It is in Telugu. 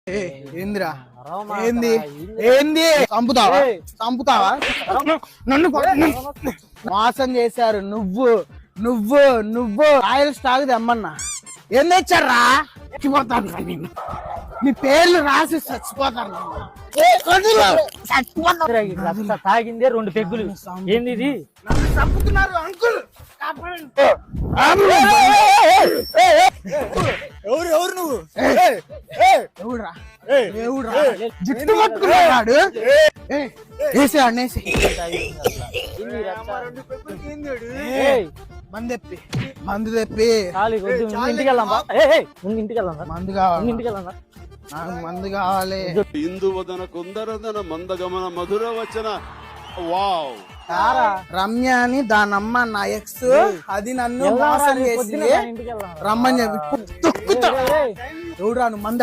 ఏందిరా ఏంది ఏంది చంపుతావా చంపుతావా నన్ను మోసం చేశారు నువ్వు నువ్వు నువ్వు ఆయిల్ స్టాక్ తెమ్మన్నా ఏం తెచ్చారా చచ్చిపోతాను నీ పేర్లు రాసి చచ్చిపోతాను తాగిందే 2 పెగ్గులు ఏంది ఇది నన్ను చంపుతున్నారు అంకుల్ ఎవరు ఎవరు నువ్వు ఎవడురా ఎవడురా జుట్టు పట్టుకున్నాడు వేసే అన్నేసి మందు తెప్పి మందు తెప్పి మందు కావాలి నాకు మందు కావాలి ఇందువదన కుందరదన మందగమన మధుర వచన వావ్ రమ్య అని దానమ్మ నా ఎక్స్ అది నన్ను మోసం చేసి రమ్మని చెప్పి తొక్కుతా ఎవడురా నువ్వు మందు